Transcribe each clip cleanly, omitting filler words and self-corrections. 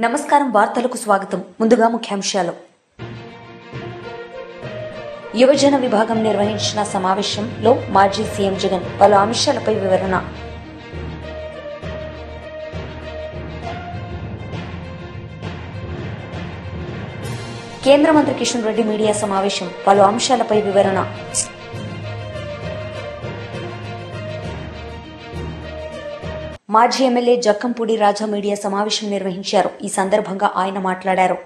నమస్కారం వార్తలకు స్వాగతం. ముందుగా ముఖ్యాంశాలు. యువజన విభాగం నిర్వహించిన సమావేశంలో మాజీ సీఎం జగన్ పలు అంశాలపై వివరణ. కేంద్ర మంత్రి కిషన్ రెడ్డి మీడియా సమావేశం పలు అంశాలపై వివరణ. మాజీ ఎమ్మెల్యే జక్కంపూడి రాజా మీడియా సమావేశం నిర్వహించారు. ఈ సందర్భంగా ఆయన మాట్లాడారు.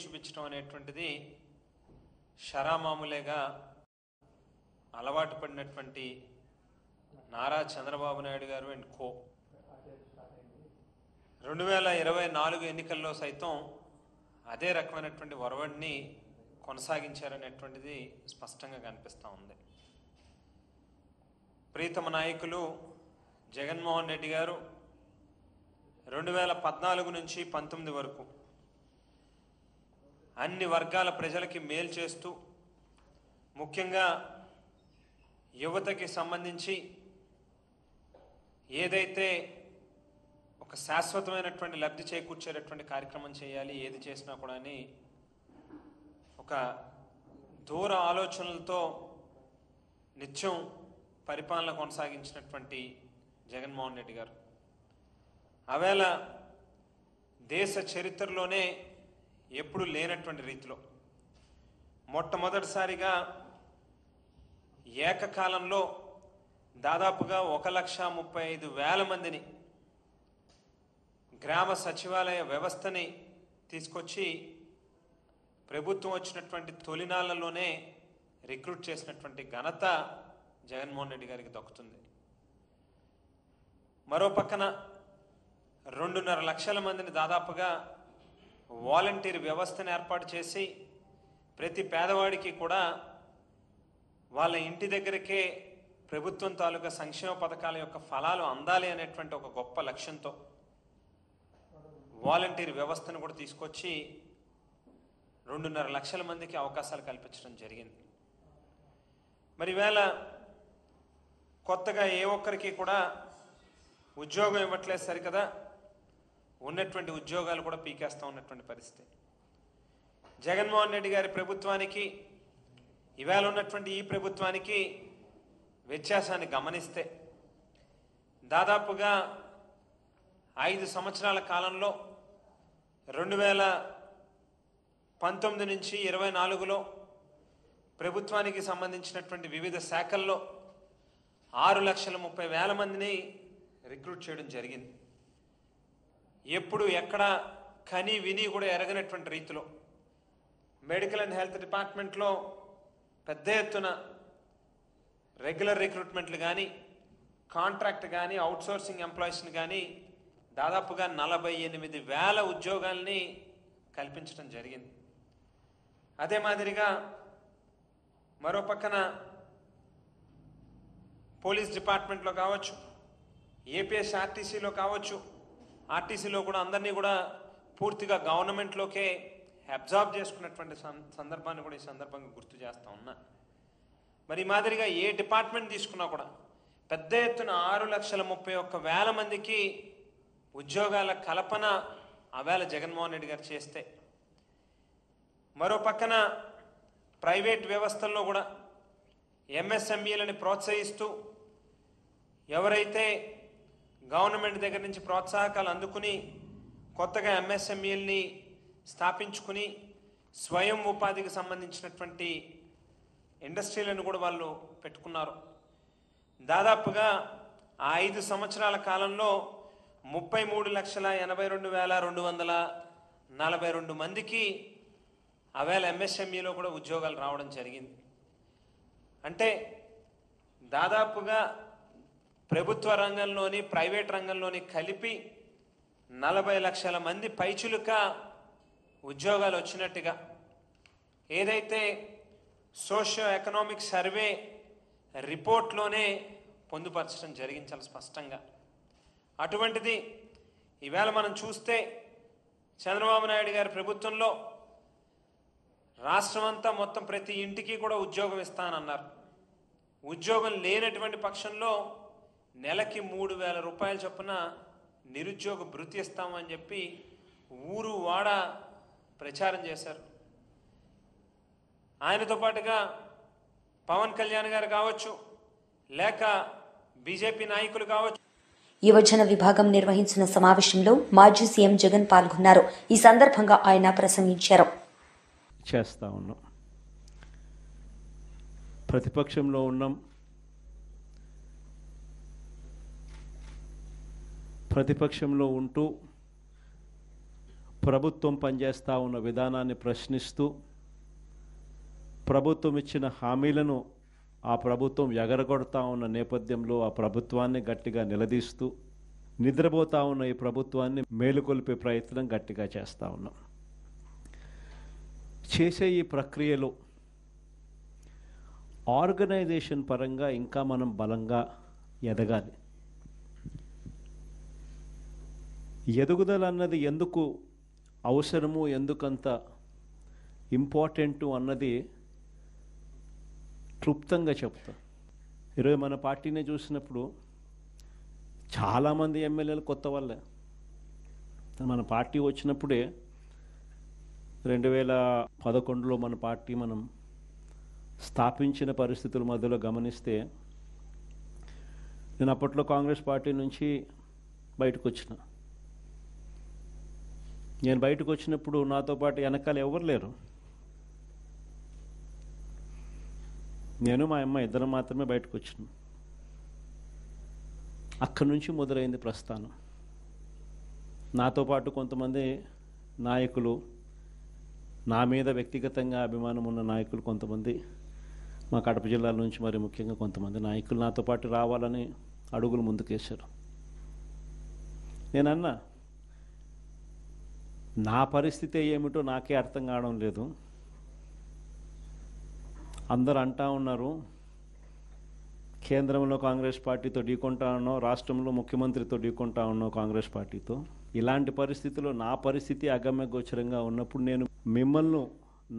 చూపించడం అనేటువంటిది షరామామూలేగా అలవాటు పడినటువంటి నారా చంద్రబాబు నాయుడు గారు అండ్ కో 2024 ఎన్నికల్లో సైతం అదే రకమైనటువంటి ఒరవడిని కొనసాగించారనేటువంటిది స్పష్టంగా కనిపిస్తూ ఉంది. ప్రీతమ నాయకులు జగన్మోహన్ రెడ్డి గారు 2014 నుంచి 19 వరకు అన్ని వర్గాల ప్రజలకి మేలు చేస్తూ, ముఖ్యంగా యువతకి సంబంధించి ఏదైతే ఒక శాశ్వతమైనటువంటి లబ్ధి చేకూర్చేటటువంటి కార్యక్రమం చేయాలి, ఏది చేసినా కూడా అని ఒక దూర ఆలోచనలతో నిత్యం పరిపాలన కొనసాగించినటువంటి జగన్మోహన్ రెడ్డి గారు ఆవేళ దేశ చరిత్రలోనే ఎప్పుడు లేనటువంటి రీతిలో మొట్టమొదటిసారిగా ఏకకాలంలో దాదాపుగా 1,35,000 మందిని గ్రామ సచివాలయ వ్యవస్థని తీసుకొచ్చి ప్రభుత్వం వచ్చినటువంటి తొలినాళ్లలోనే రిక్రూట్ చేసినటువంటి ఘనత జగన్మోహన్ రెడ్డి గారికి దక్కుతుంది. మరో పక్కన 2.5 లక్షల మందిని దాదాపుగా వాలంటీర్ వ్యవస్థను ఏర్పాటు చేసి ప్రతి పేదవాడికి కూడా వాళ్ళ ఇంటి దగ్గరకే ప్రభుత్వం తాలూకా సంక్షేమ పథకాల యొక్క ఫలాలు అందాలి అనేటువంటి ఒక గొప్ప లక్ష్యంతో వాలంటీర్ వ్యవస్థను కూడా తీసుకొచ్చి 2.5 లక్షల మందికి అవకాశాలు కల్పించడం జరిగింది. మరి ఈవేళ కొత్తగా ఏ ఒక్కరికి కూడా ఉద్యోగం ఇవ్వట్లేదు సరికదా, ఉన్నటువంటి ఉద్యోగాలు కూడా పీకేస్తూ ఉన్నటువంటి పరిస్థితి. జగన్మోహన్ రెడ్డి గారి ప్రభుత్వానికి ఈవేళ ఉన్నటువంటి ఈ ప్రభుత్వానికి వ్యత్యాసాన్ని గమనిస్తే దాదాపుగా 5 సంవత్సరాల కాలంలో 2019 నుంచి 24లో ప్రభుత్వానికి సంబంధించినటువంటి వివిధ శాఖల్లో 6,30,000 మందిని రిక్రూట్ చేయడం జరిగింది. ఎప్పుడు ఎక్కడ కని విని కూడా ఎరగనటువంటి రీతిలో మెడికల్ అండ్ హెల్త్ డిపార్ట్మెంట్లో పెద్ద ఎత్తున రెగ్యులర్ రిక్రూట్మెంట్లు కానీ, కాంట్రాక్ట్ కానీ, అవుట్సోర్సింగ్ ఎంప్లాయీస్ని కానీ దాదాపుగా 48,000 ఉద్యోగాల్ని కల్పించడం జరిగింది. అదే మాదిరిగా మరో పక్కన పోలీస్ డిపార్ట్మెంట్లో కావచ్చు, ఏపీఎస్ఆర్టీసీలో కావచ్చు, ఆర్టీసీలో కూడా అందరినీ కూడా పూర్తిగా గవర్నమెంట్లోకే అబ్జార్బ్ చేసుకున్నటువంటి సందర్భాన్ని కూడా ఈ సందర్భంగా గుర్తు చేస్తూ ఉన్నా. మరి మాదిరిగా ఏ డిపార్ట్మెంట్ తీసుకున్నా కూడా పెద్ద ఎత్తున 6,31,000 మందికి ఉద్యోగాల కల్పన ఆవేళ జగన్మోహన్ రెడ్డి గారు చేస్తే, మరో పక్కన ప్రైవేట్ వ్యవస్థల్లో కూడా ఎంఎస్ఎంఈలని ప్రోత్సహిస్తూ ఎవరైతే గవర్నమెంట్ దగ్గర నుంచి ప్రోత్సాహకాలు అందుకుని కొత్తగా ఎంఎస్ఎంఈల్ని స్థాపించుకుని స్వయం ఉపాధికి సంబంధించినటువంటి ఇండస్ట్రీలను కూడా వాళ్ళు పెట్టుకున్నారు. దాదాపుగా ఆ 5 సంవత్సరాల కాలంలో 33,82,242 మందికి ఆవేళ ఎంఎస్ఎంఈలో కూడా ఉద్యోగాలు రావడం జరిగింది. అంటే దాదాపుగా ప్రభుత్వ రంగంలోని ప్రైవేట్ రంగంలోని కలిపి 40 లక్షల మంది పైచులుక ఉద్యోగాలు వచ్చినట్టుగా ఏదైతే సోషియో ఎకనామిక్ సర్వే రిపోర్ట్లోనే పొందుపరచడం జరిగింది చాలా స్పష్టంగా. అటువంటిది ఈవేళ మనం చూస్తే చంద్రబాబు నాయుడు గారి ప్రభుత్వంలో రాష్ట్రం అంతా మొత్తం ప్రతి ఇంటికి కూడా ఉద్యోగం ఇస్తానన్నారు. ఉద్యోగం లేనటువంటి పక్షంలో నెలకి 3,000 రూపాయల చొప్పున నిరుద్యోగ భృతి ఇస్తామని చెప్పి ఊరు వాడ ప్రచారం చేశారు. ఆయనతో పాటుగా పవన్ కళ్యాణ్ గారు కావచ్చు, లేక బీజేపీ నాయకులు కావచ్చు. యువజన విభాగం నిర్వహించిన సమావేశంలో మాజీ సీఎం జగన్ పాల్గొన్నారు. ఈ సందర్భంగా ఆయన ప్రసంగించారు. చేస్తా ఉన్నాం, ప్రతిపక్షంలో ఉన్నాం, ప్రతిపక్షంలో ఉంటూ ప్రభుత్వం పనిచేస్తూ ఉన్న విధానాన్ని ప్రశ్నిస్తూ ప్రభుత్వం ఇచ్చిన హామీలను ఆ ప్రభుత్వం ఎగరగొడతా ఉన్న నేపథ్యంలో ఆ ప్రభుత్వాన్ని గట్టిగా నిలదీస్తూ నిద్రపోతా ఉన్న ఈ ప్రభుత్వాన్ని మేలుకొల్పే ప్రయత్నం గట్టిగా చేస్తూ ఉన్నాం. చేసే ఈ ప్రక్రియలో ఆర్గనైజేషన్ పరంగా ఇంకా మనం బలంగా ఎదగాలి. ఎదుగుదల అన్నది ఎందుకు అవసరము, ఎందుకంత ఇంపార్టెంటు అన్నది క్లుప్తంగా చెప్తా. ఈరోజు మన పార్టీని చూసినప్పుడు చాలామంది ఎమ్మెల్యేలు కొత్త వాళ్ళే. మన పార్టీ వచ్చినప్పుడే 2011లో మన పార్టీ మనం స్థాపించిన పరిస్థితుల మధ్యలో గమనిస్తే, నేను అప్పట్లో కాంగ్రెస్ పార్టీ నుంచి బయటకు వచ్చిన. నేను బయటకు వచ్చినప్పుడు నాతో పాటు వెనకాల ఎవరు లేరు. నేను మా అమ్మ ఇద్దరు మాత్రమే బయటకు వచ్చినాం. అక్కడి నుంచి మొదలైంది ప్రస్థానం. నాతో పాటు కొంతమంది నాయకులు, నా మీద వ్యక్తిగతంగా అభిమానం ఉన్న నాయకులు కొంతమంది, మా కడప జిల్లాల నుంచి మరి ముఖ్యంగా కొంతమంది నాయకులు నాతో పాటు రావాలని అడుగులు ముందుకేశారు. నేనన్నా, నా పరిస్థితి ఏమిటో నాకే అర్థం కావడం లేదు. అందరూ అంటా ఉన్నారు, కేంద్రంలో కాంగ్రెస్ పార్టీతో ఢీకొంటా ఉన్నావు, రాష్ట్రంలో ముఖ్యమంత్రితో ఢీకొంటా ఉన్నావు కాంగ్రెస్ పార్టీతో. ఇలాంటి పరిస్థితుల్లో నా పరిస్థితి అగమ్య గోచరంగా ఉన్నప్పుడు నేను మిమ్మల్ని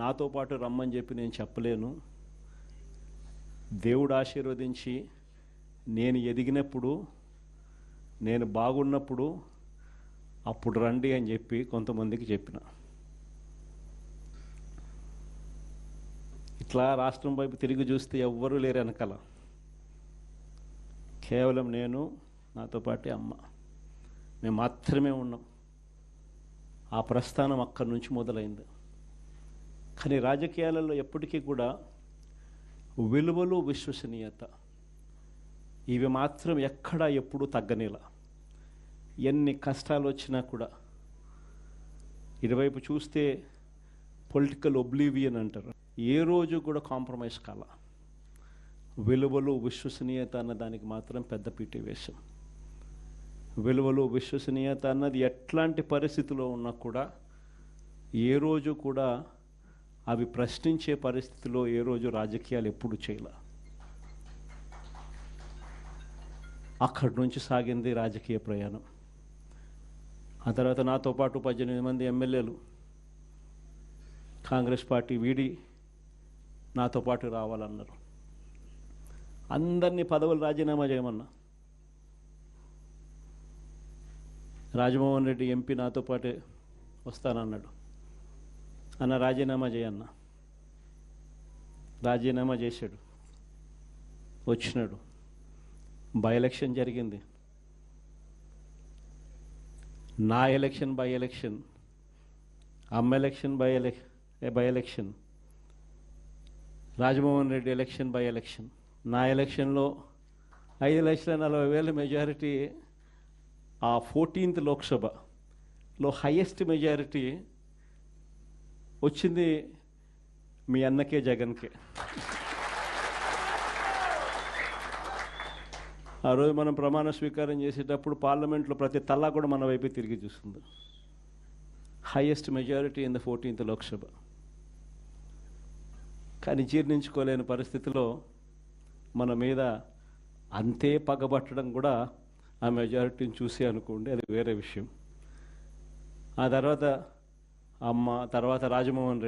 నాతో పాటు రమ్మని చెప్పి నేను చెప్పలేను. దేవుడు ఆశీర్వదించి నేను ఎదిగినప్పుడు, నేను బాగున్నప్పుడు అప్పుడు రండి అని చెప్పి కొంతమందికి చెప్పిన. ఇట్లా రాష్ట్రం వైపు తిరిగి చూస్తే ఎవ్వరూ లేరు వెనకాల. కేవలం నేను, నాతో పాటు అమ్మ, మేము మాత్రమే ఉన్నాం. ఆ ప్రస్థానం అక్కడి నుంచి మొదలైంది. కానీ రాజకీయాలలో ఎప్పటికీ కూడా విలువలు, విశ్వసనీయత ఇవి మాత్రం ఎక్కడా ఎప్పుడూ తగ్గనేలా. ఎన్ని కష్టాలు వచ్చినా కూడా ఇటువైపు చూస్తే పొలిటికల్ ఒబ్లివియన్ అంటారు, ఏ రోజు కూడా కాంప్రమైజ్ కాల. విలువలు, విశ్వసనీయత అన్న దానికి మాత్రం పెద్ద పీట వేశాం. విలువలు, విశ్వసనీయత అన్నది ఎట్లాంటి పరిస్థితిలో ఉన్నా కూడా ఏ రోజు కూడా అవి ప్రశ్నించే పరిస్థితిలో ఏ రోజు రాజకీయాలు ఎప్పుడు చేయలే. అక్కడి నుంచి సాగింది రాజకీయ ప్రయాణం. ఆ తర్వాత నాతో పాటు 18 మంది ఎమ్మెల్యేలు కాంగ్రెస్ పార్టీ వీడి నాతో పాటు రావాలన్నారు. అందరినీ పదవులు రాజీనామా చేయమన్నా. రాజమోహన్ రెడ్డి ఎంపీ నాతో పాటే వస్తానన్నాడు. అన్న రాజీనామా చేయన్న. రాజీనామా చేశాడు, వచ్చినాడు. బై ఎలక్షన్ జరిగింది. నా ఎలక్షన్ బై ఎలక్షన్, అమ్మ election by election, Rajamohan Reddy election by election. నా ఎలక్షన్లో 5,40,000 మెజారిటీ. ఆ 14th లోక్సభలో హైయెస్ట్ మెజారిటీ వచ్చింది మీ అన్నకే, జగన్కే. ఆ రోజు మనం ప్రమాణ స్వీకారం చేసేటప్పుడు పార్లమెంట్లో ప్రతి తల్లా కూడా మన వైపే తిరిగి చూస్తుంది. Highest majority in the 14th Lok Sabha. కానీ జీర్ణించుకోలేని పరిస్థితిలో మన మీద అంతే పగబట్టడం కూడా ఆ మెజారిటీని చూసి అనుకోండి, అది వేరే విషయం. ఆ తర్వాత అమ్మ, తర్వాత రాజమోహన్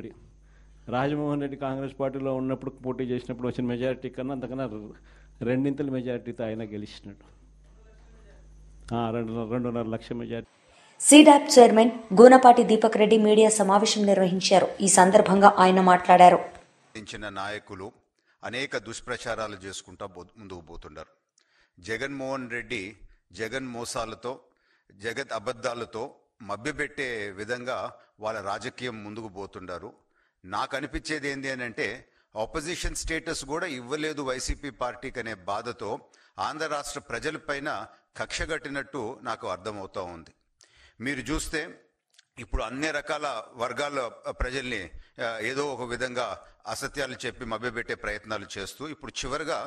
రెడ్డి కాంగ్రెస్ పార్టీలో ఉన్నప్పుడు పోటీ చేసినప్పుడు వచ్చిన మెజారిటీ కన్నా అంతకన్నా 2 మెజారిటీతో ఆయన గెలిచినాడు. 2.5 లక్షల majority. SEEDAP chairman Goonapati Deepak Reddy media సమావేశం నిర్వహించారు. ఈ సందర్భంగా ఆయన మాట్లాడారు. నాయకులు అనేక దుష్ప్రచారాలు చేసుకుంటా ముందుకు పోతున్నారు. జగన్మోహన్ రెడ్డి జగన్ మోసాలతో జగత్ అబద్ధాలతో మభ్యపెట్టే విధంగా వాళ్ళ రాజకీయం ముందుకు పోతున్నారు. నాకు అనిపించేది ఏంది అని అంటే ఆపోజిషన్ స్టేటస్ కూడా ఇవ్వలేదు వైసీపీ పార్టీకి అనే బాధతో ఆంధ్ర రాష్ట్ర ప్రజలపైన కక్షగట్టినట్టు నాకు అర్థమవుతూ ఉంది. మీరు చూస్తే ఇప్పుడు అన్ని రకాల వర్గాల ప్రజల్ని ఏదో ఒక విధంగా అసత్యాలు చెప్పి మభ్యపెట్టే ప్రయత్నాలు చేస్తూ ఇప్పుడు చివరిగా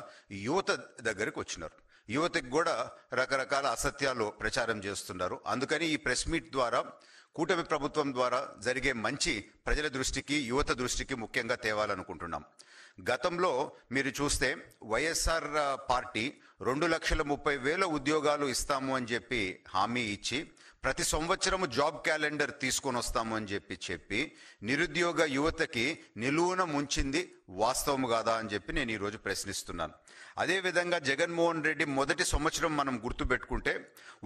యువత దగ్గరికి వచ్చినారు. యువతకి కూడా రకరకాల అసత్యాలు ప్రచారం చేస్తున్నారు. అందుకని ఈ ప్రెస్ మీట్ ద్వారా కూటమి ప్రభుత్వం ద్వారా జరిగే మంచి ప్రజల దృష్టికి యువత దృష్టికి ముఖ్యంగా తేవాలనుకుంటున్నాం. గతంలో మీరు చూస్తే వైఎస్ఆర్ పార్టీ 2,30,000 ఉద్యోగాలు ఇస్తాము అని చెప్పి హామీ ఇచ్చి ప్రతి సంవత్సరము జాబ్ క్యాలెండర్ తీసుకొని వస్తాము అని చెప్పి నిరుద్యోగ యువతకి నిలువున ముంచింది వాస్తవము కాదా అని చెప్పి నేను ఈరోజు ప్రశ్నిస్తున్నాను. అదేవిధంగా జగన్మోహన్ రెడ్డి మొదటి సంవత్సరం మనం గుర్తుపెట్టుకుంటే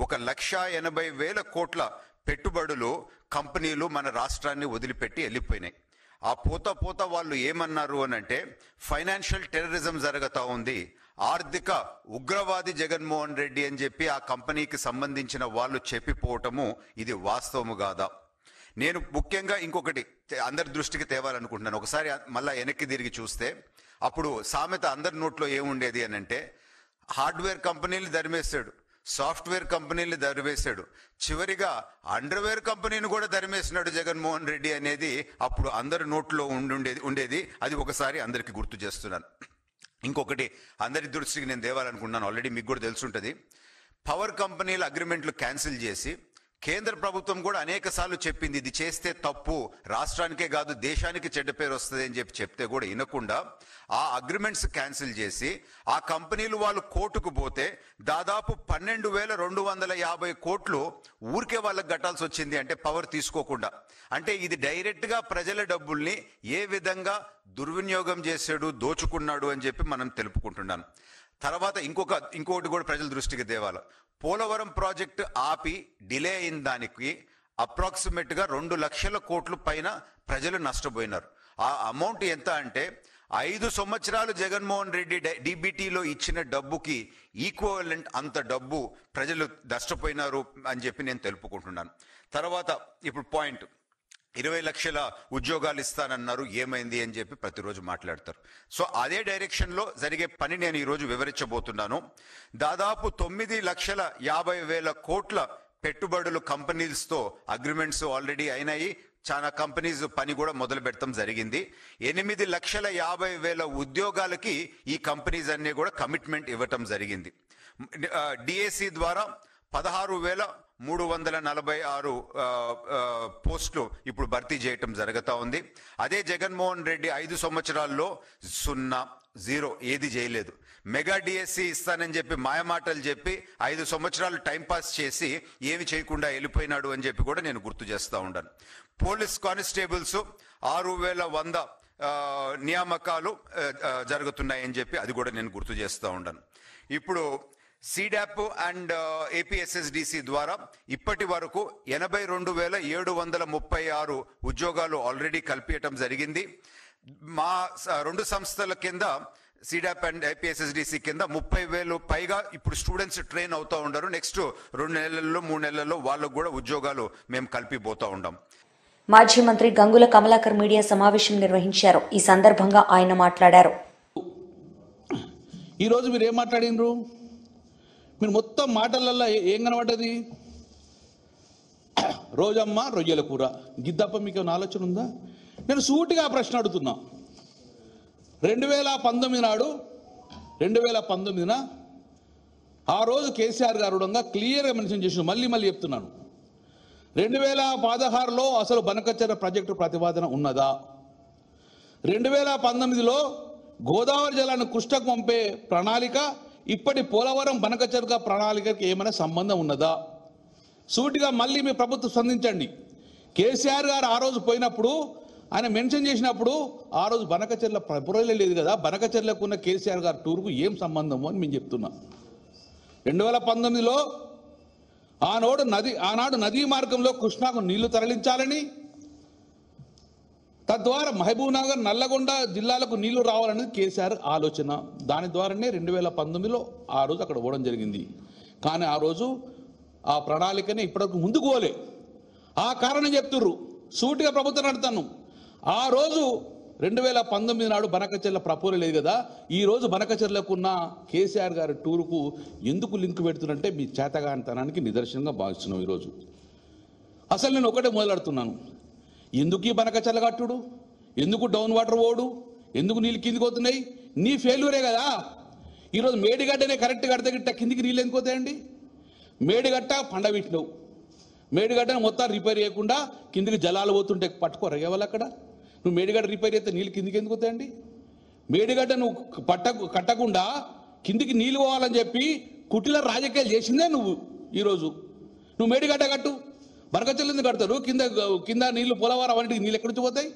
1,80,000 కోట్ల పెట్టుబడులు కంపెనీలు మన రాష్ట్రాన్ని వదిలిపెట్టి వెళ్ళిపోయినాయి. ఆ పోత వాళ్ళు ఏమన్నారు అని అంటే ఫైనాన్షియల్ టెర్రరిజం జరుగుతూ ఉంది, ఆర్థిక ఉగ్రవాది జగన్మోహన్ రెడ్డి అని చెప్పి ఆ కంపెనీకి సంబంధించిన వాళ్ళు చెప్పిపోవటము ఇది వాస్తవము కాదా? నేను ముఖ్యంగా ఇంకొకటి అందరి దృష్టికి తేవాలనుకుంటున్నాను. ఒకసారి మళ్ళా వెనక్కి తిరిగి చూస్తే అప్పుడు సామెత అందరి నోట్లో ఏముండేది అని అంటే హార్డ్వేర్ కంపెనీలు దరిమేశాడు, సాఫ్ట్వేర్ కంపెనీలు దరివేశాడు, చివరిగా అండర్వేర్ కంపెనీని కూడా దరిమేసినాడు జగన్మోహన్ రెడ్డి అనేది అప్పుడు అందరి నోట్లో ఉండేది. అది ఒకసారి అందరికి గుర్తు చేస్తున్నాను. ఇంకొకటి అందరి దృష్టికి నేను తేవాలనుకుంటున్నాను. ఆల్రెడీ మీకు కూడా తెలుసుంటుంది. పవర్ కంపెనీల అగ్రిమెంట్లు క్యాన్సిల్ చేసి కేంద్ర ప్రభుత్వం కూడా అనేక సార్లు చెప్పింది ఇది చేస్తే తప్పు, రాష్ట్రానికే కాదు దేశానికి చెడ్డ పేరు వస్తుంది అని చెప్తే కూడా వినకుండా ఆ అగ్రిమెంట్స్ క్యాన్సిల్ చేసి ఆ కంపెనీలు వాళ్ళు కోర్టుకు పోతే దాదాపు 12,250 కోట్లు ఊరికే వాళ్ళకి కట్టాల్సి వచ్చింది. అంటే పవర్ తీసుకోకుండా. అంటే ఇది డైరెక్ట్గా ప్రజల డబ్బుల్ని ఏ విధంగా దుర్వినియోగం చేశాడు, దోచుకున్నాడు అని చెప్పి మనం తెలుపుకుంటున్నాను. తర్వాత ఇంకొకటి కూడా ప్రజల దృష్టికి తేవాలి. పోలవరం ప్రాజెక్టు ఆపి డిలే అయిన దానికి అప్రాక్సిమేట్గా 2 లక్షల కోట్ల పైన ప్రజలు నష్టపోయినారు. ఆ అమౌంట్ ఎంత అంటే 5 సంవత్సరాలు జగన్మోహన్ రెడ్డి డీబీటీలో ఇచ్చిన డబ్బుకి ఈక్వలెంట్ అంత డబ్బు ప్రజలు నష్టపోయినారు అని చెప్పి నేను తెలుపుకుంటున్నాను. తర్వాత ఇప్పుడు పాయింట్ 20 లక్షల ఉద్యోగాలు ఇస్తానన్నారు, ఏమైంది అని చెప్పి ప్రతిరోజు మాట్లాడతారు. సో అదే డైరెక్షన్లో జరిగే పని నేను ఈరోజు వివరించబోతున్నాను. దాదాపు 9,50,000 కోట్ల పెట్టుబడులు కంపెనీస్తో అగ్రిమెంట్స్ ఆల్రెడీ అయినాయి. చాలా కంపెనీస్ పని కూడా మొదలు పెట్టడం జరిగింది. 8,50,000 ఉద్యోగాలకి ఈ కంపెనీస్ అన్ని కూడా కమిట్మెంట్ ఇవ్వటం జరిగింది. డిఏసి ద్వారా 16,346 పోస్టులు ఇప్పుడు భర్తీ చేయటం జరుగుతూ ఉంది. అదే జగన్మోహన్ రెడ్డి 5 సంవత్సరాల్లో 0 ఏది చేయలేదు. మెగా డిఎస్సి ఇస్తానని చెప్పి మాయమాటలు చెప్పి 5 సంవత్సరాలు టైంపాస్ చేసి ఏమి చేయకుండా వెళ్ళిపోయినాడు అని చెప్పి కూడా నేను గుర్తు చేస్తూ ఉన్నాను. పోలీస్ కానిస్టేబుల్స్ 6,100 నియామకాలు జరుగుతున్నాయని చెప్పి అది కూడా నేను గుర్తు చేస్తూ ఉన్నాను. ఇప్పుడు సీడాప్ అండ్ ఏపీఎస్ఎస్డిసి ద్వారా ఇప్పటి వరకు 82,736 ఉద్యోగాలు ఆల్రెడీ కల్పించడం జరిగింది. మా 2 సంస్థల కింద సీడాప్ అండ్ ఏపీఎస్ఎస్డిసి కింద 30,000 పైగా ఇప్పుడు స్టూడెంట్స్ ట్రైన్ అవుతూ ఉన్నారు. నెక్స్ట్ 2 నెలల్లో 3 నెలల్లో వాళ్ళకు కూడా ఉద్యోగాలు మేము కలిపిపోతూ ఉంటాం. మాజీ మంత్రి గంగుల కమలాకర్ మీడియా సమావేశం నిర్వహించారు. ఈ సందర్భంగా ఆయన మాట్లాడారు. ఈరోజు మీరు ఏం మాట్లాడినరు? మీరు మొత్తం మాటలల్లో ఏం కనబడ్డది? రోజమ్మ రొయ్యల కూర గిద్దప్ప మీకు ఏమైనా ఆలోచన ఉందా? నేను సూటిగా ప్రశ్న అడుగుతున్నా. 2019 నాడు 2019న ఆ రోజు కేసీఆర్ గారు క్లియర్గా మెన్షన్ చేసిన, మళ్ళీ చెప్తున్నాను, 2016లో అసలు బనకచెర్ల ప్రాజెక్టు ప్రతిపాదన ఉన్నదా? 2019లో గోదావరి జలాన్ని కృష్ణకు పంపే ప్రణాళిక ఇప్పటి పోలవరం బనకచెర్ల ప్రణాళికకి ఏమైనా సంబంధం ఉన్నదా? సూటిగా మళ్ళీ మీ ప్రభుత్వం స్పందించండి. కేసీఆర్ గారు ఆ రోజు పోయినప్పుడు ఆయన మెన్షన్ చేసినప్పుడు ఆ రోజు బనకచెర్ల పురలే లేదు కదా, బనకచెర్లకు ఉన్న కేసీఆర్ గారు టూర్కు ఏం సంబంధము అని మేము చెప్తున్నాం. 2019లో ఆనాడు నదీ మార్గంలో కృష్ణాకు నీళ్లు తరలించాలని, తద్వారా మహబూబ్ నగర్, నల్లగొండ జిల్లాలకు నీళ్లు రావాలనేది కేసీఆర్ ఆలోచన. దాని ద్వారానే 2019లో ఆ రోజు అక్కడ పోవడం జరిగింది. కానీ ఆ రోజు ఆ ప్రణాళికనే ఇప్పటివరకు ముందుకు పోలే. ఆ కారణం చెప్తుర్రు, సూటిగా ప్రభుత్వం నడుతాను. ఆ రోజు 2019 నాడు బనకచెర్ల ప్రపోజల్ లేదు కదా, ఈ రోజు బనకచెర్లకున్న కేసీఆర్ గారి టూరుకు ఎందుకు లింక్ పెడుతున్నంటే మీ చేతగానితనానికి నిదర్శనంగా భావిస్తున్నాం. ఈరోజు అసలు నేను ఒకటే మొదలెడుతున్నాను, ఎందుకు ఈ బనకచెర్ల కట్టుడు, ఎందుకు డౌన్ వాటర్ పోడు, ఎందుకు నీళ్ళు కిందికి పోతున్నాయి? నీ ఫెయిల్యూరే కదా. ఈరోజు మేడిగడ్డనే కరెక్ట్ కడితే గిట్ట కిందికి నీళ్ళు ఎందుకు పోతాయండి? మేడిగడ్డ పండబెట్టినవు, మేడిగడ్డను మొత్తం రిపేర్ చేయకుండా కిందికి జలాలు పోతుంటే పట్టుకోరా ఎవరు అక్కడ? నువ్వు మేడిగడ్డ రిపేర్ చేస్తే నీళ్ళు కిందికి ఎందుకు పోతాయండి? మేడిగడ్డ నువ్వు కట్టకుండా కిందికి నీళ్ళు పోవాలని చెప్పి కుటిల రాజకీయాలు చేసిందే నువ్వు. ఈరోజు నువ్వు మేడిగడ్డ కట్టు, బనకచెర్ల ఎందుకు కడతారు? కింద నీళ్లు పోలవరం అవన్నిటికి నీళ్ళు ఎక్కడి నుంచి పోతాయి?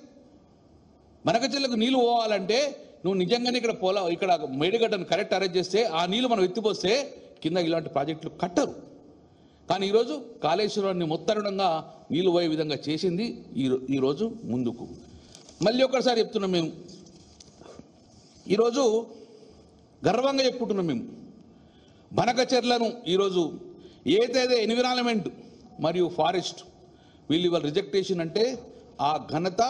బనకచెర్లకు నీళ్ళు పోవాలంటే నువ్వు నిజంగానే ఇక్కడ మేడిగడ్డను కరెక్ట్ అరేంజ్ చేస్తే ఆ నీళ్ళు మనం ఎత్తిపోస్తే కింద ఇలాంటి ప్రాజెక్టులు కట్టరు. కానీ ఈరోజు కాళేశ్వరాన్ని మొత్తరుణంగా నీళ్ళు పోయే విధంగా చేసింది ఈరోజు ముందుకు. మళ్ళీ ఒకసారి చెప్తున్నాం, మేము ఈరోజు గర్వంగా చెప్పుకుంటున్నాం, మేము బనకచెర్లను ఈరోజు ఏదైతే ఎన్విరాన్మెంట్ మరియు ఫారెస్ట్ వీళ్ళు ఇవాళ రిజెక్టేషన్ అంటే ఆ ఘనత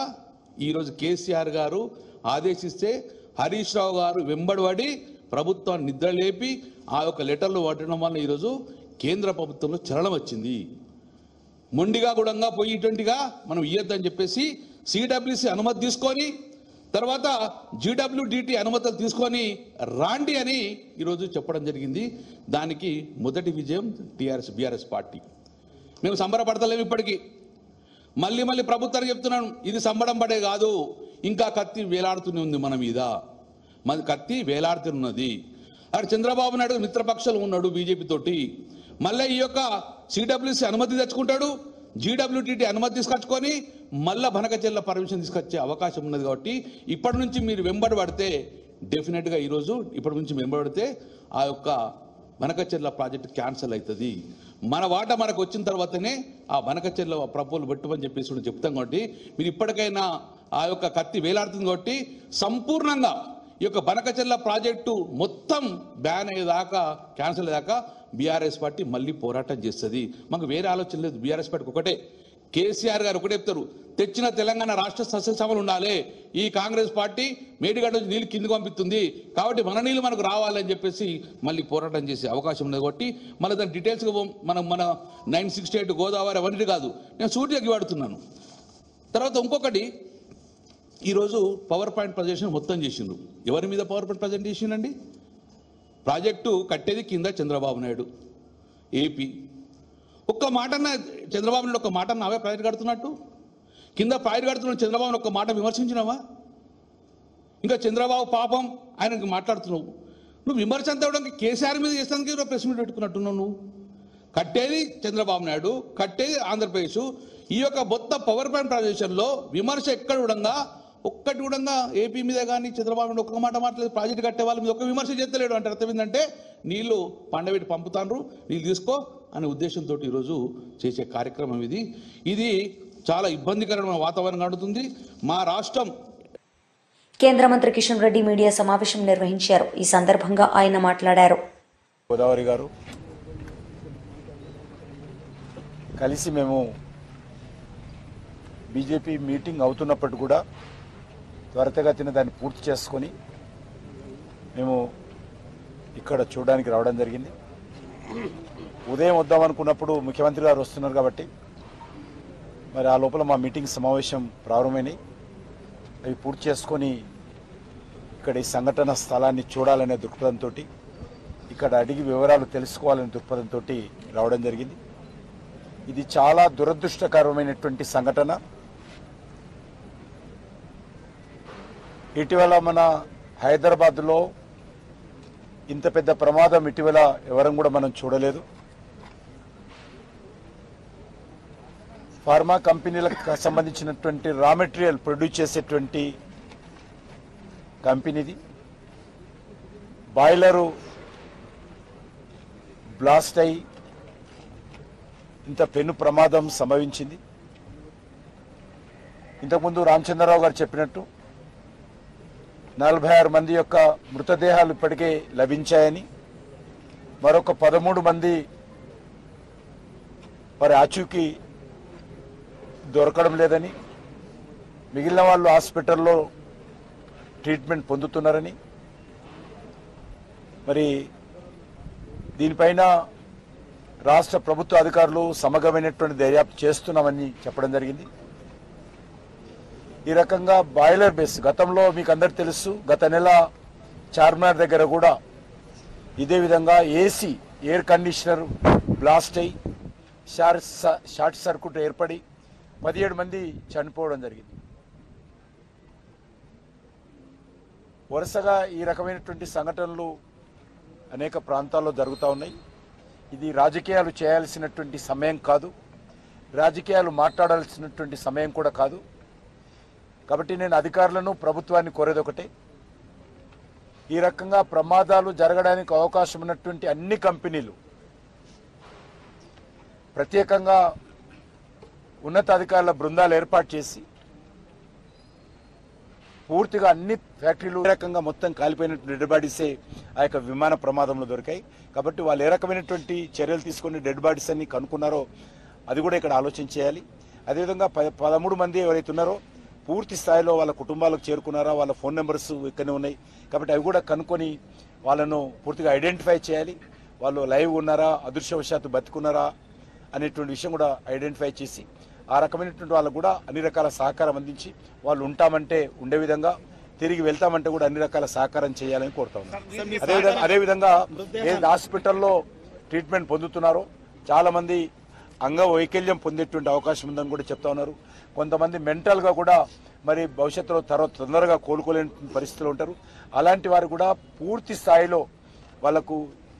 ఈరోజు కేసీఆర్ గారు ఆదేశిస్తే హరీష్ రావు గారు వెంబడిపడి ప్రభుత్వాన్ని నిద్రలేపి ఆ యొక్క లెటర్లు పట్టడం వల్ల ఈరోజు కేంద్ర ప్రభుత్వంలో చలనం వచ్చింది. మొండిగా కూడా పోయి ఇటువంటిగా మనం ఇయ్యొద్దని చెప్పేసి సిడబ్ల్యూసి అనుమతి తీసుకొని తర్వాత జీడబ్ల్యూడిటి అనుమతులు తీసుకొని రాండి అని ఈరోజు చెప్పడం జరిగింది. దానికి మొదటి విజయం బీఆర్ఎస్ పార్టీ. మేము సంబరపడతలేము ఇప్పటికీ. మళ్ళీ ప్రభుత్వానికి చెప్తున్నాను, ఇది సంబరం పడే కాదు, ఇంకా కత్తి వేలాడుతూనే ఉంది మన మీద, మన కత్తి వేలాడుతున్నది. అక్కడ చంద్రబాబు నాయుడు మిత్రపక్షాలు ఉన్నాడు బీజేపీ తోటి, మళ్ళీ ఈ యొక్క సిడబ్ల్యూసి అనుమతి తెచ్చుకుంటాడు, జీడబ్ల్యూటీటీ అనుమతి తీసుకొచ్చుకొని మళ్ళీ బనకచెర్ల పర్మిషన్ తీసుకొచ్చే అవకాశం ఉన్నది. కాబట్టి ఇప్పటి నుంచి మీరు వెంబడి పడితే డెఫినెట్గా ఈరోజు ఇప్పటి నుంచి వెంబడితే ఆ యొక్క బనకచెర్ల ప్రాజెక్టు క్యాన్సిల్ అవుతుంది. మన వాట మనకు వచ్చిన తర్వాతనే ఆ బనకచెర్ల ప్రపోజల్ పెట్టమని చెప్పేసి చెప్తాం. కాబట్టి మీరు ఇప్పటికైనా ఆ యొక్క కత్తి వేలాడుతుంది కాబట్టి సంపూర్ణంగా ఈ యొక్క బనకచెర్ల ప్రాజెక్టు మొత్తం బ్యాన్ అయ్యేదాకా, క్యాన్సిల్ అయ్యేదాకా బీఆర్ఎస్ పార్టీ మళ్ళీ పోరాటం చేస్తుంది. మాకు వేరే ఆలోచన లేదు. బీఆర్ఎస్ పార్టీకి ఒకటే, కేసీఆర్ గారు ఒకటే చెప్తారు, తెచ్చిన తెలంగాణ రాష్ట్ర సస్యశ్యామలు ఉండాలి. ఈ కాంగ్రెస్ పార్టీ మేడిగడ్డ నుంచి నీళ్ళు కిందికి పంపిస్తుంది కాబట్టి మన నీళ్ళు మనకు రావాలని చెప్పేసి మళ్ళీ పోరాటం చేసే అవకాశం ఉంది. కాబట్టి మళ్ళీ దాని డీటెయిల్స్గా మన 968 గోదావరి అవన్నీ కాదు, నేను సూటిగా వాడుతున్నాను. తర్వాత ఇంకొకటి, ఈరోజు పవర్ పాయింట్ ప్రజెంటేషన్ మొత్తం చేసిండ్రు. ఎవరి మీద పవర్ పాయింట్ ప్రజెంట్ చేసిండండి? ప్రాజెక్టు కట్టేది కింద చంద్రబాబు నాయుడు ఏపీ. ఒక్క మాటన్న చంద్రబాబు నాయుడు ఒక్క మాట నావే ప్రాజెక్ట్ కడుతున్నట్టు, కింద ప్రాజెక్ట్ కడుతున్న చంద్రబాబుని ఒక్క మాట విమర్శించినావా? ఇంకా చంద్రబాబు పాపం ఆయనకి మాట్లాడుతున్నావు. నువ్వు విమర్శ అంతా ఇవ్వడానికి కేసీఆర్ మీద చేస్తానికి ప్రెస్ మీట్ పెట్టుకున్నట్టున్నావు. నువ్వు కట్టేది చంద్రబాబు నాయుడు, కట్టేది ఆంధ్రప్రదేశ్. ఈ యొక్క మొత్తం పవర్ పాయింట్ ప్రదేశంలో విమర్శ ఎక్కడ కూడా ఒక్కటి కూడా ఏపీ మీద కానీ చంద్రబాబు నాయుడు ఒక్క మాట మాట్లాడలేదు. ప్రాజెక్టు కట్టే వాళ్ళ మీద ఒక్క విమర్శ చేస్తలేడు. అంటే అర్థం ఏంటంటే నీళ్లు పండబెట్టి పంపుతాండ్రు, నీళ్ళు తీసుకో అనే ఉద్దేశంతో ఈరోజు చేసే కార్యక్రమం ఇది. ఇది చాలా ఇబ్బందికరమైన వాతావరణం నడుతుంది మా రాష్ట్రం. కేంద్ర మంత్రి కిషన్ రెడ్డి మీడియా సమావేశం నిర్వహించారు. ఈ సందర్భంగా ఆయన మాట్లాడారు. గోదావరి గారు కలిసి మేము బీజేపీ మీటింగ్ అవుతున్నప్పటికీ కూడా త్వరితగతిన దాన్ని పూర్తి చేసుకొని మేము ఇక్కడ చూడడానికి రావడం జరిగింది. ఉదయం వద్దామనుకున్నప్పుడు ముఖ్యమంత్రి గారు వస్తున్నారు కాబట్టి మరి ఆ లోపల మా మీటింగ్ సమావేశం ప్రారంభమైనాయి. అవి పూర్తి చేసుకొని ఇక్కడ ఈ సంఘటన స్థలాన్ని చూడాలనే దృక్పథంతో, ఇక్కడ అడిగి వివరాలు తెలుసుకోవాలనే దృక్పథంతో రావడం జరిగింది. ఇది చాలా దురదృష్టకరమైనటువంటి సంఘటన. ఇటీవల మన హైదరాబాద్లో ఇంత పెద్ద ప్రమాదం ఇటీవల ఎవరం కూడా మనం చూడలేదు. ఫార్మా కంపెనీలకు సంబంధించినటువంటి రా మెటీరియల్ ప్రొడ్యూస్ చేసేటువంటి కంపెనీది. బాయిలరు బ్లాస్ట్ అయి ఇంత పెను ప్రమాదం సంభవించింది. ఇంతకుముందు రామచంద్రరావు గారు చెప్పినట్టు 46 మంది యొక్క మృతదేహాలు ఇప్పటికే లభించాయని, మరొక 13 మంది వారి ఆచూకీ దొరకడం లేదని, మిగిలిన వాళ్ళు హాస్పిటల్లో ట్రీట్మెంట్ పొందుతున్నారని, మరి దీనిపైన రాష్ట్ర ప్రభుత్వ అధికారులు సమగ్రమైనటువంటి దర్యాప్తు చేస్తున్నామని చెప్పడం జరిగింది. ఈ రకంగా బాయిలర్ బేస్ గతంలో మీకు అందరికీ తెలుసు, గత నెల చార్మినార్ దగ్గర కూడా ఇదే విధంగా ఏసీ ఎయిర్ కండిషనర్ బ్లాస్ట్ అయి షార్ట్ సర్క్యూట్ ఏర్పడి 17 మంది చనిపోవడం జరిగింది. వరుసగా ఈ రకమైనటువంటి సంఘటనలు అనేక ప్రాంతాల్లో జరుగుతూ ఉన్నాయి. ఇది రాజకీయాలు చేయాల్సినటువంటి సమయం కాదు, రాజకీయాలు మాట్లాడాల్సినటువంటి సమయం కూడా కాదు. కాబట్టి నేను అధికారులను, ప్రభుత్వాన్ని కోరేది ఒకటే, ఈ రకంగా ప్రమాదాలు జరగడానికి అవకాశం ఉన్నటువంటి అన్ని కంపెనీలు ప్రత్యేకంగా ఉన్నతాధికారుల బృందాలు ఏర్పాటు చేసి పూర్తిగా అన్ని ఫ్యాక్టరీలు ఏ రకంగా మొత్తం కాలిపోయినటువంటి డెడ్ బాడీసే ఆ యొక్క విమాన ప్రమాదంలో దొరికాయి. కాబట్టి వాళ్ళు ఏ రకమైనటువంటి చర్యలు తీసుకొని డెడ్ బాడీస్ అన్ని కనుక్కున్నారో అది కూడా ఇక్కడ ఆలోచన చేయాలి. అదేవిధంగా 13 మంది ఎవరైతే ఉన్నారో పూర్తి స్థాయిలో వాళ్ళ కుటుంబాలకు చేరుకున్నారా, వాళ్ళ ఫోన్ నెంబర్స్ ఇక్కడనే ఉన్నాయి. కాబట్టి అవి కూడా కనుక్కొని వాళ్ళను పూర్తిగా ఐడెంటిఫై చేయాలి. వాళ్ళు లైవ్ ఉన్నారా, అదృశ్యవశాత్తు బతికున్నారా అనేటువంటి విషయం కూడా ఐడెంటిఫై చేసి ఆ రకమైనటువంటి వాళ్ళకు కూడా అన్ని రకాల సహకారం అందించి వాళ్ళు ఉంటామంటే ఉండే విధంగా, తిరిగి వెళ్తామంటే కూడా అన్ని రకాల సహకారం చేయాలని కోరుతా ఉన్నాం. అదేవిధంగా ఏ హాస్పిటల్లో ట్రీట్మెంట్ పొందుతున్నారో చాలా మంది అంగవైకల్యం పొందేటువంటి అవకాశం ఉందని కూడా చెప్తా ఉన్నారు. కొంతమంది మెంటల్గా కూడా మరి భవిష్యత్తులో తొందరగా కోలుకోలేని పరిస్థితులు ఉంటారు. అలాంటి వారు కూడా పూర్తి స్థాయిలో వాళ్లకు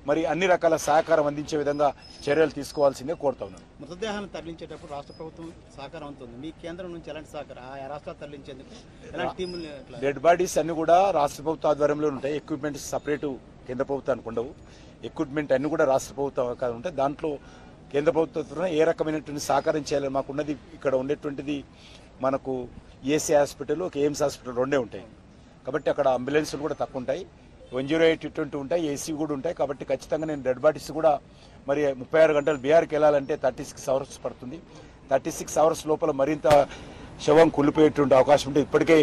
మరి అన్ని రకాల సహకారం అందించే విధంగా చర్యలు తీసుకోవాల్సిందే కోరుతా ఉన్నాను. మృతదేహాన్ని తరలించేటప్పుడు రాష్ట్ర ప్రభుత్వం సహకారం అవుతుంది. మీ కేంద్రం నుంచి ఎలాంటి సహకారం, ఆ రాష్ట్రాలు తరలించేందుకు ఎలాంటి టీములు? డెడ్ బాడీస్ అన్ని కూడా రాష్ట్ర ప్రభుత్వ ఆధ్వర్యంలో ఉంటాయి. ఎక్విప్మెంట్స్ సపరేటు కేంద్ర ప్రభుత్వానికి ఉండవు. ఎక్విప్మెంట్ అన్ని కూడా రాష్ట్ర ప్రభుత్వం ఉంటాయి. దాంట్లో కేంద్ర ప్రభుత్వం ఏ రకమైనటువంటి సహకారం చేయాలని మాకున్నది ఇక్కడ ఉండేటువంటిది మనకు ఈఎస్ఐ హాస్పిటల్, ఎయిమ్స్ హాస్పిటల్ రెండే ఉంటాయి. కాబట్టి అక్కడ అంబులెన్స్లు కూడా తక్కువ ఉంటాయి. 108 ఇటువంటి ఉంటాయి, ఏసీ కూడా ఉంటాయి. కాబట్టి ఖచ్చితంగా నేను డెడ్ బాడీస్ కూడా మరి 36 గంటలు బీహార్కి వెళ్ళాలంటే 36 అవర్స్ పడుతుంది. 36 అవర్స్ లోపల మరింత శవం కుళ్ళిపోయేటువంటి అవకాశం ఉంటే ఇప్పటికే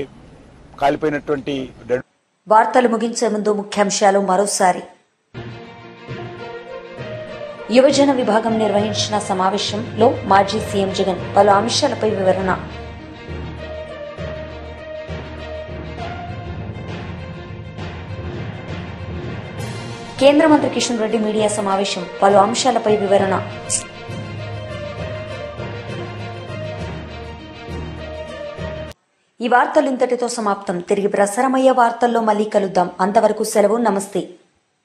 కాలిపోయినటువంటి డెడ్. వార్తలు ముగించే ముందు ముఖ్యాంశాలు మరోసారి. యువజన విభాగం నిర్వహించిన సమావేశంలో మాజీ సీఎం జగన్ పలు అంశాలపై వివరణ. కేంద్ర మంత్రి కిషన్ రెడ్డి మీడియా సమావేశం, పలు అంశాలపై వివరణ. ఈ వార్తలు ఇంతటితో సమాప్తం. తిరిగి ప్రసారమయ్యే వార్తల్లో మళ్లీ కలుద్దాం. అంతవరకు సెలవు. నమస్తే.